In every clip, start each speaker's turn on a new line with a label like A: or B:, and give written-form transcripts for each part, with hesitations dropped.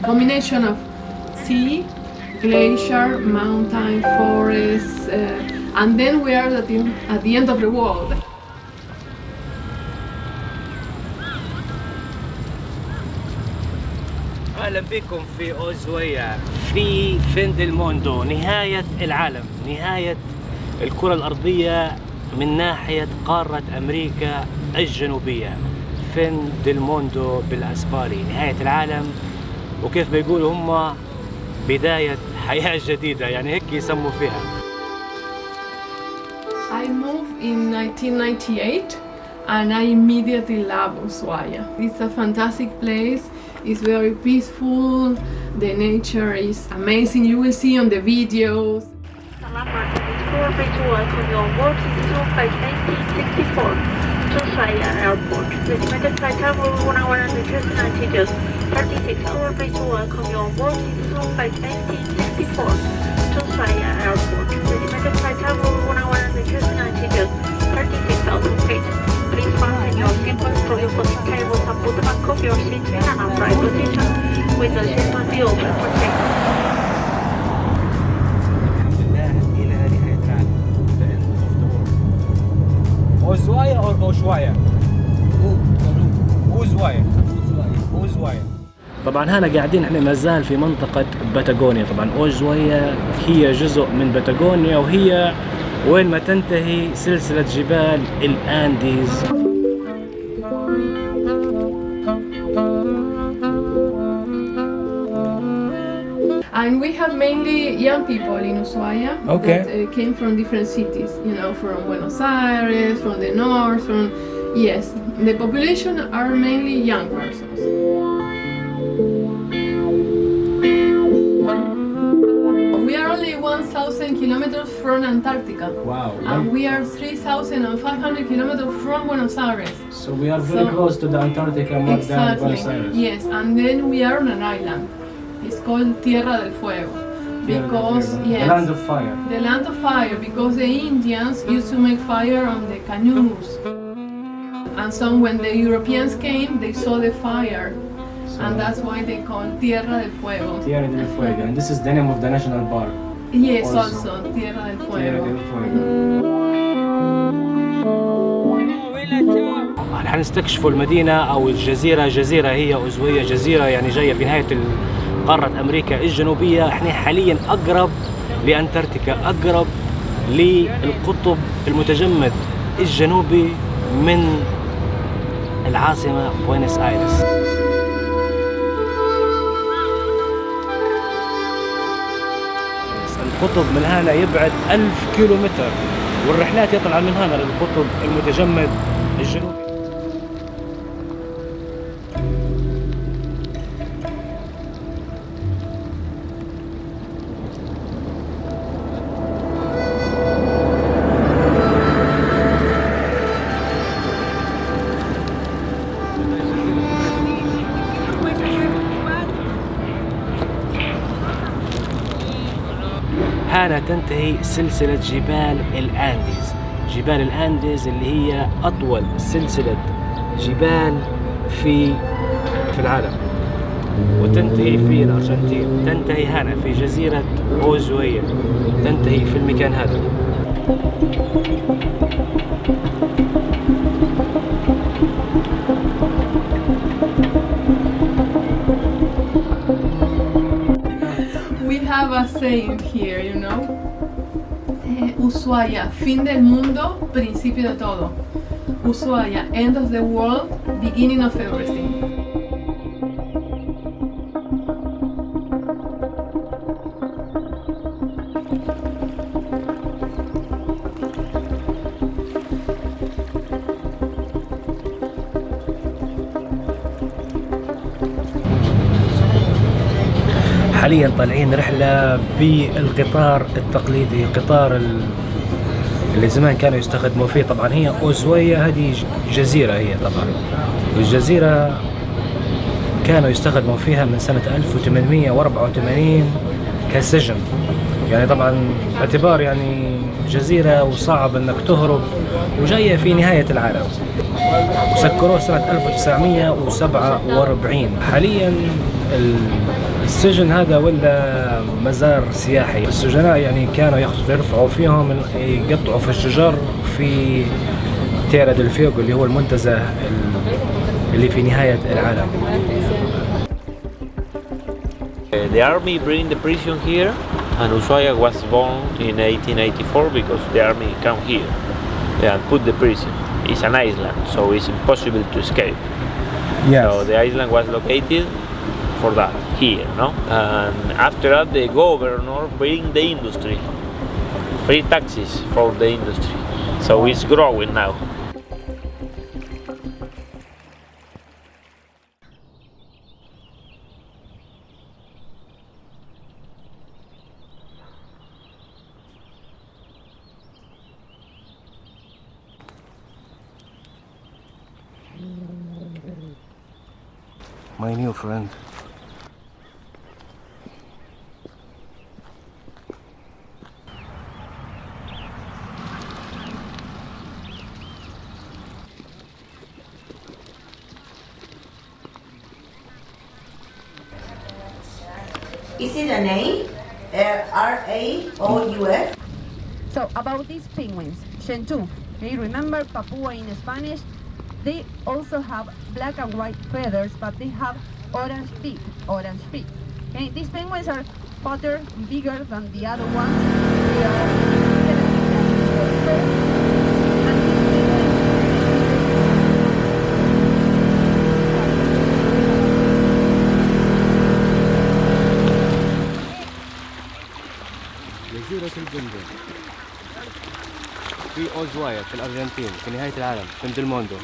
A: combination of sea, glacier, mountain, forest, and then we are at the end of the world.
B: أهلا بكم في أوزويا في فين ديل موندو، نهاية العالم، نهاية الكرة الأرضية من ناحية قارة أمريكا الجنوبية. فين ديل موندو بالأسباني، نهاية العالم، وكيف بيقولوا هم بداية حياة جديدة، يعني هيك يسموا فيها.
A: I moved in 1998 and I immediately love Ushuaia. It's a fantastic place. It's very peaceful. The nature is amazing. You will see on the videos.
C: Welcome you on board Citizen Flight 1964 to Ushuaia Airport. The estimated flight time will be 1 hour and 39 minutes. 36 hours to welcome you on board Citizen Flight 1964 to Ushuaia Airport. The estimated flight time will be 1 hour and 39 minutes. 36,000 feet. Please fasten your seatbelt through your clothing cables and put the back of your seat in an upright position with the seat must be open for takeoff.
B: أوزوايا أو أوشوايا؟ أوزوايا. طبعا هنا قاعدين احنا ما زال في منطقة باتاغونيا. طبعا أوزوايا هي جزء من باتاغونيا وهي وين ما تنتهي سلسلة جبال الأنديز.
A: And we have mainly young people in Ushuaia that came from different cities, you know, from Buenos Aires, from the north, yes, the population are mainly young persons. We are only 1,000 kilometers from Antarctica.
B: Wow.
A: And we are 3,500 kilometers from Buenos Aires.
B: So we are very close to the Antarctica more than Buenos Aires.
A: Yes, and then we are on an island. It's called Tierra del Fuego because yes,
B: the land of fire.
A: The land of fire, because the Indians used to make fire on the canoes, and so when the Europeans came, they saw the fire, and that's why they call Tierra del Fuego.
B: Tierra del Fuego, and this is the name of the national park.
A: Yes, also Tierra del Fuego.
B: Tierra del Fuego. الحين نستكشفوا المدينة أو الجزيرة. جزيرة هي أوزوية، جزيرة يعني جاية في نهاية قارة أمريكا الجنوبية. احنا حاليا أقرب لأنتاركتيكا، أقرب للقطب المتجمد الجنوبي من العاصمة بوينس آيرس. القطب من هنا يبعد 1000 كيلومتر، والرحلات يطلع من هنا للقطب المتجمد الجنوبي. هنا تنتهي سلسلة جبال الأنديز. جبال الأنديز اللي هي أطول سلسلة جبال في العالم، وتنتهي في الأرجنتين. تنتهي هنا في جزيرة أوزويا، تنتهي في المكان هذا.
A: We have a saying here, you know, Ushuaia, fin del mundo, principio de todo. Ushuaia, end of the world, beginning of everything.
B: حاليا طالعين رحلة بالقطار التقليدي، القطار اللي زمان كانوا يستخدموا فيه. طبعا هي أوزويا هذه جزيرة، هي طبعا الجزيرة كانوا يستخدموا فيها من سنة 1884 كسجن. يعني طبعا باعتبار يعني جزيرة وصعب انك تهرب وجاية في نهاية العالم، وسكروه سنة 1947. حاليا السجن هذا ولا مزار سياحي. السجناء يعني كانوا يرفعوا فيهم يقطعوا في الشجر في تيرا ديل فيوغو اللي هو المنتزه اللي في نهاية العالم.
D: The army bring the prison here, and Ushuaia was born in 1884 because the army come here and put the prison. It's an island, so it's impossible to escape.
B: Yes.
D: So the island was located for that here, no? And after that, the governor bring the industry, free taxes for the industry. So it's growing now.
B: My new friend.
E: Is it an A? R-A-O-U-S?
F: So about these penguins, Shentu, okay, remember Papua in Spanish? They also have black and white feathers, but they have orange feet. Okay, these penguins are fatter, bigger than the other ones. They are
B: جزيرة البنجوين في أوزوايا في الأرجنتين في نهاية العالم في ديلموندو.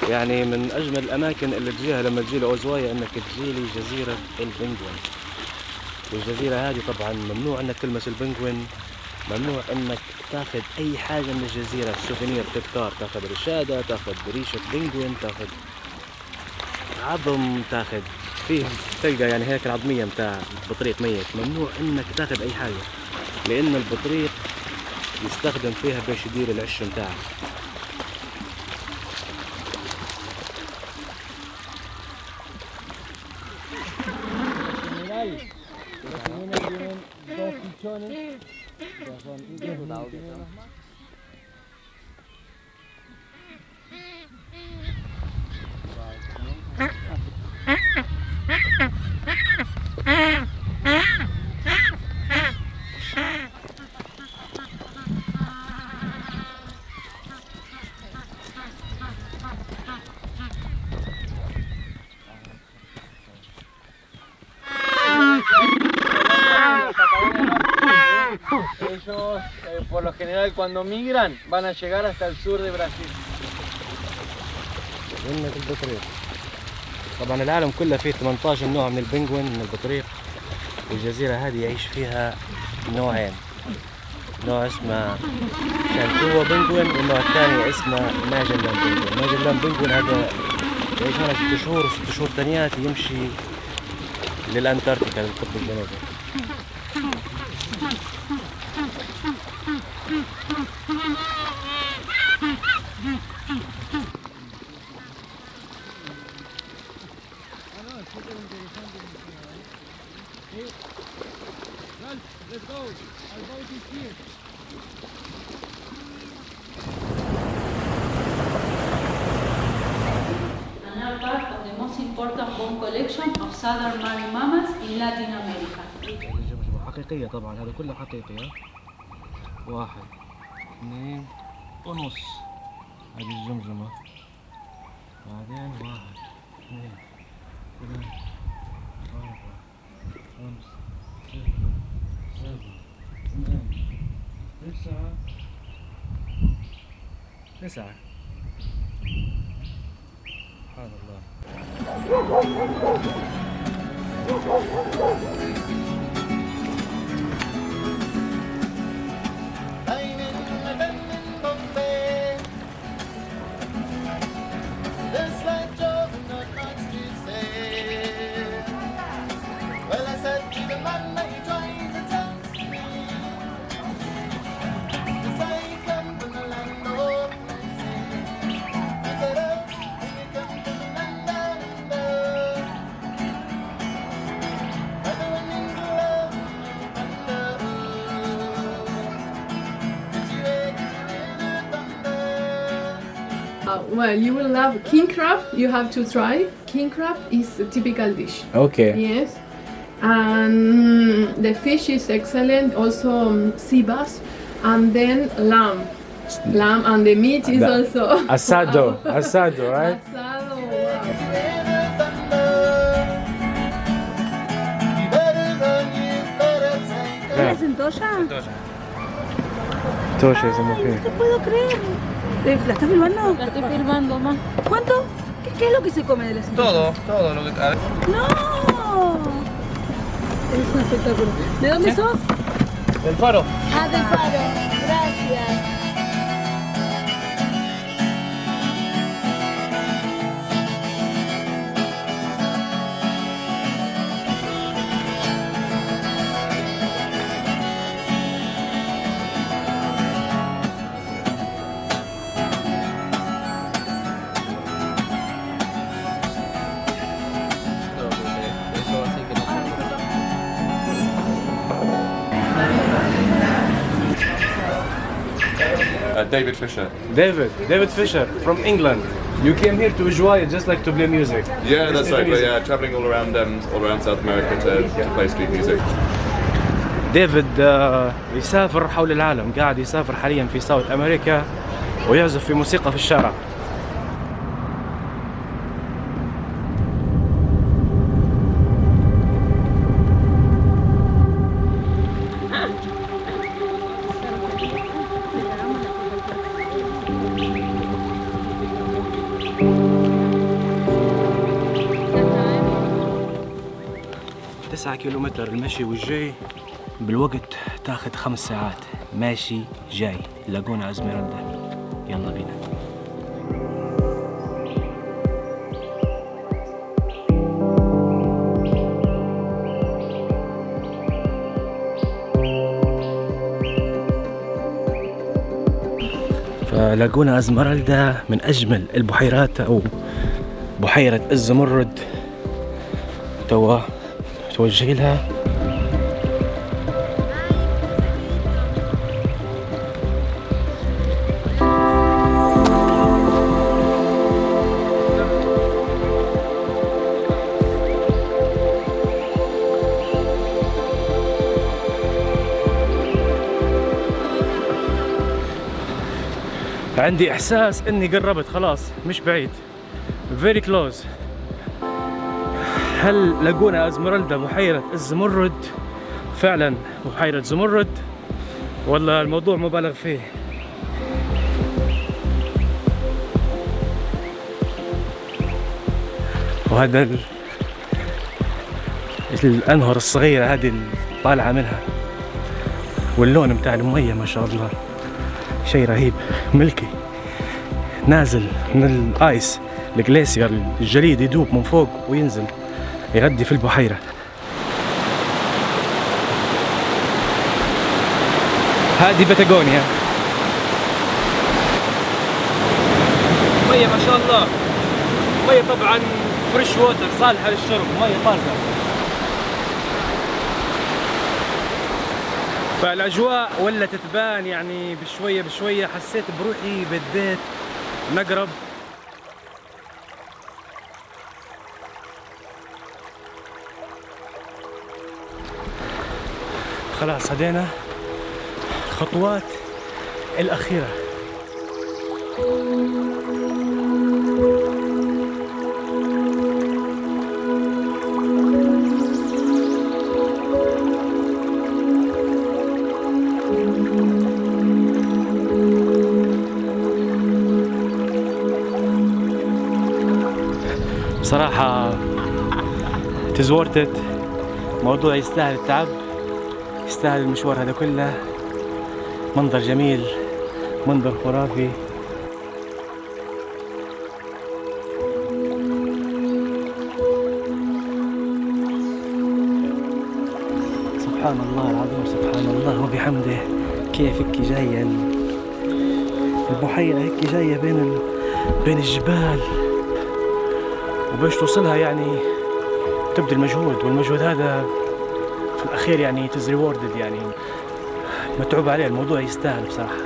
B: يعني من أجمل الأماكن اللي تجيها لما تجي لأوزوايا إنك تجي لي جزيرة البنجوين. والجزيرة هذه طبعا ممنوع إنك تلمس البنجوين، ممنوع إنك تاخذ أي حاجة من الجزيرة، سوفينير تذكار، تاخذ رشادة، تاخذ ريشة بنجوين، تاخذ عظم، تاخذ فيه تلقى يعني هيك العظمية متاع بطريق ميت. ممنوع إنك تاخذ أي حاجة لأن البطريق يستخدم فيها باش يدير العش متاعه.
G: Ellos, por lo general, cuando migran, van a llegar hasta el sur de Brasil.
B: البطريق طبعا العالم كله فيه 18 نوع من البنجوين من البطريق، والجزيرة هذه يعيش فيها نوعين، نوع اسمه شانتوا بنجوين والنوع الثاني اسمه ماجلان بنجوين. ماجلان بنجوين هذا يعيش هنا 6 شهور و6 شهور ثانيات يمشي للأنتاركتيكا للقطب الجنوبي.
H: And are part of the most important bone collection of southern marine mammals in Latin America.
B: حقيقية طبعا، هذا كله حقيقي. 1 2 ونص هذه الجمجمة، بعدين 1 2 3 4 5 6 7 8 9 سبحان الله.
A: Well, you will love king crab. You have to try. King crab is a typical dish.
B: Okay.
A: Yes. And the fish is excellent. Also sea bass. And then lamb. Lamb and the meat is also
B: Asado, asado, right?
A: asado. Wow.
F: ¿Es en Toya?
B: Toya es muy
F: No te puedo creer. ¿La estás filmando?
H: La estoy filmando más.
F: ¿Cuánto? ¿Qué es lo que se come de la centolla?
G: Todo lo que...
F: ¡No! Es un espectáculo. ¿De dónde sos?
G: Del Faro.
F: Ah, del Faro. Gracias.
G: Eso así que no sé.
I: David Fisher.
B: David Fisher from England. You came here to Ushuaia just like to play music.
I: Yeah, that's right. But yeah, traveling all around South America to play street music.
B: ديفيد يسافر حول العالم، قاعد يسافر حاليا في ساوث أمريكا ويعزف في موسيقى في الشارع. تسعة كيلومتر المشي والجاي بالوقت تاخذ 5 ساعات ماشي جاي. لاجونا أزميرالدا، يلا بينا. فلاجونا أزميرالدا من أجمل البحيرات، أو بحيرة الزمرد. توا توجه لها. عندي إحساس إني قربت خلاص، مش بعيد. very close. هل لاجونا أزميرالدا بحيرة الزمرد فعلا بحيرة زمرد ولا الموضوع مبالغ فيه؟ وهذا الأنهر الصغيرة هذه اللي طالعة منها، واللون متاع المية ما شاء الله شيء رهيب، ملكي نازل من الآيس، الجليسير، الجليد يدوب من فوق وينزل يغدي في البحيرة. هذه باتاغونيا. مية ما شاء الله، مية طبعا فريش ووتر، صالحة للشرب، مية طازة. فالأجواء ولت تبان يعني بشوية بشوية. حسيت بروحي بديت نقرب. خلاص هدينا الخطوات الأخيرة. بصراحة it is worth it. موضوع يستاهل التعب، يستاهل المشوار هذا كله. منظر جميل، منظر خرافي. سبحان الله العظيم، سبحان الله وبحمده. كيف هيك جاية البحيرة، هيك جاية بين الجبال، وباش توصلها يعني تبذل مجهود، والمجهود هذا في الأخير يعني it is rewarded، يعني متعوب عليه. الموضوع يستاهل بصراحة.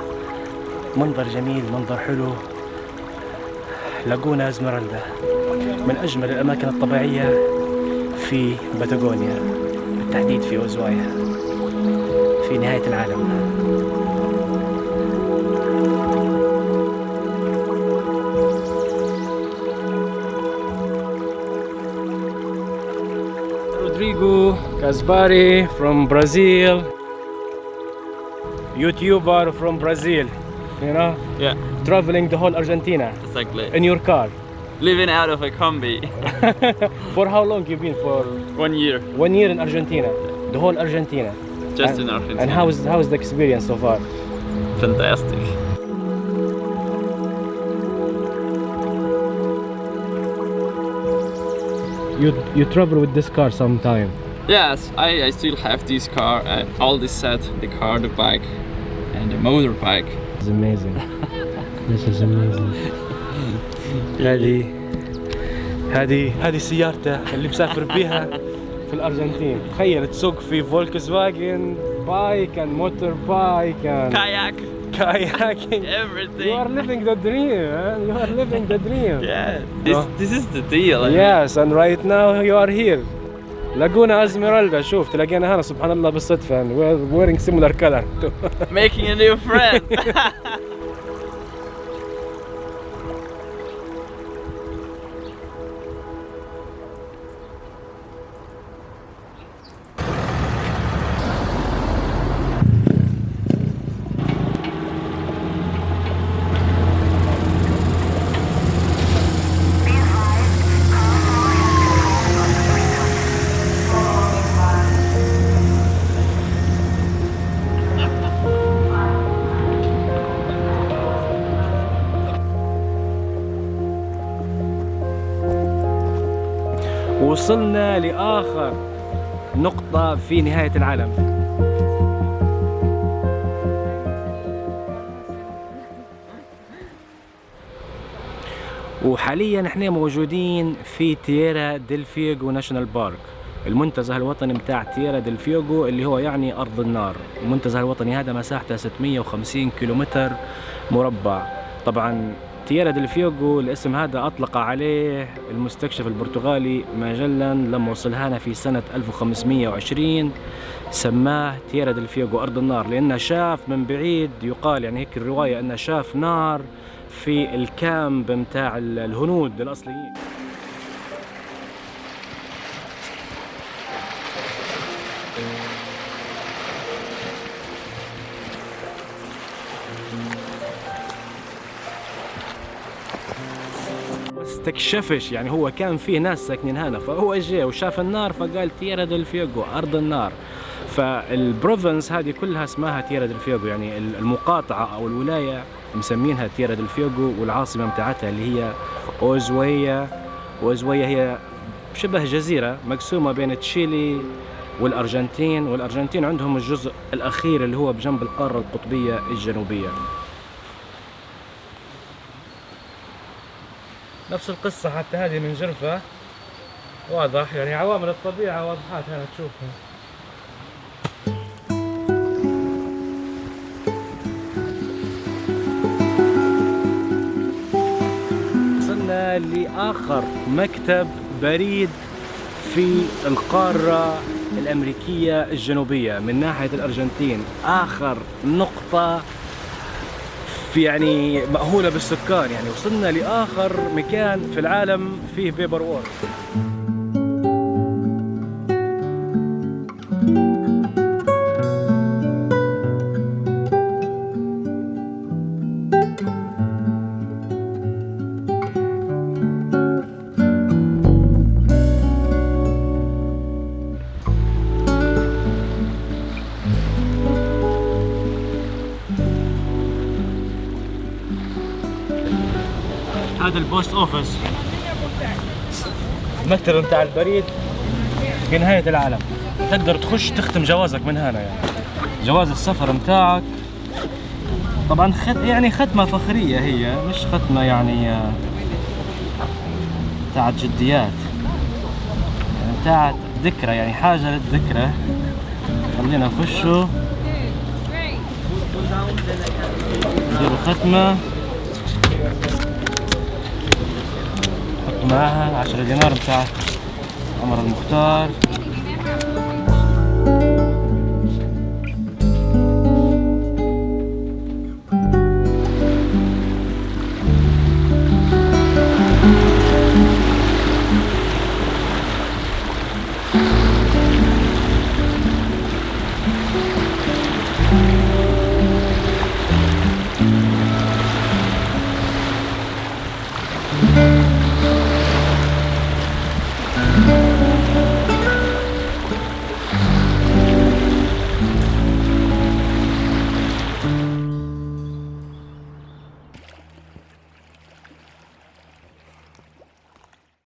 B: منظر جميل، منظر حلو، لاجونا إزميرالدا من أجمل الأماكن الطبيعية في باتاغونيا، بالتحديد في أوزوايا في نهاية العالم. Rodrigo Caspari from Brazil, YouTuber from Brazil, you know?
J: Yeah,
B: Traveling the whole Argentina
J: exactly.
B: in your car.
J: Living out of a combi.
B: For how long you been for?
J: 1 year.
B: 1 year in Argentina, the whole Argentina.
J: Just in Argentina.
B: And how's the experience so far?
J: Fantastic.
B: You travel with this car sometime.
J: Yes, I still have this car and all this set, the car, the bike and the motorbike.
B: It's amazing. This is amazing. هذه سيارته اللي مسافر بيها في الأرجنتين. تخيل تسوق في فولكسواجن بايك and motorbike and kayaking.
J: Everything.
B: You are living the dream, man. You are living the dream.
J: Yeah, this is the deal.
B: Yes, and right now you are here. لاجونا إزميرالدا. شوف تلاقينا هنا سبحان الله بالصدفة. We're wearing similar color.
J: Making a new friend.
B: وصلنا لآخر نقطة في نهاية العالم. وحاليا احنا موجودين في تييرا ديل فيوغو ناشونال بارك، المنتزه الوطني متاع تييرا ديل فيوغو اللي هو يعني أرض النار. المنتزه الوطني هذا مساحته 650 كيلومتر مربع. طبعا تييرا ديل فيوغو الاسم هذا أطلق عليه المستكشف البرتغالي ماجلان لما وصلهانا في سنة 1520، سماه تييرا ديل فيوغو أرض النار، لأنه شاف من بعيد، يقال يعني هيك الرواية أنه شاف نار في الكامب متاع الهنود الأصليين. استكشفش يعني هو كان فيه ناس ساكنين هنا، فهو جاء وشاف النار فقال تييرا ديل فيوغو أرض النار. فالبروفنس هذه كلها اسمها تييرا ديل فيوغو، يعني المقاطعة أو الولاية مسمينها تييرا ديل فيوغو، والعاصمة متاعتها اللي هي أوزوايا. وأوزوايا هي شبه جزيرة مقسومة بين تشيلي والأرجنتين، والأرجنتين عندهم الجزء الأخير اللي هو بجنب القارة القطبية الجنوبية. نفس القصة حتى هذه من جرفة، واضح يعني عوامل الطبيعة واضحات هنا تشوفها. وصلنا لآخر مكتب بريد في القارة الأمريكية الجنوبية من ناحية الأرجنتين، آخر نقطة في يعني مأهولة بالسكان. يعني وصلنا لآخر مكان في العالم فيه بيبر وورك. هذا البوست اوفيس، المكتب بتاع البريد في نهاية العالم. تقدر تخش تختم جوازك من هنا، يعني جواز السفر متاعك. طبعا يعني ختمة فخرية، هي مش ختمة يعني بتاعت جديات، يعني بتاعت ذكرى، يعني حاجة للذكرى. خلينا نخشوا نديروا ختمة. ومعها 10 دينار بتاعت عمر المختار.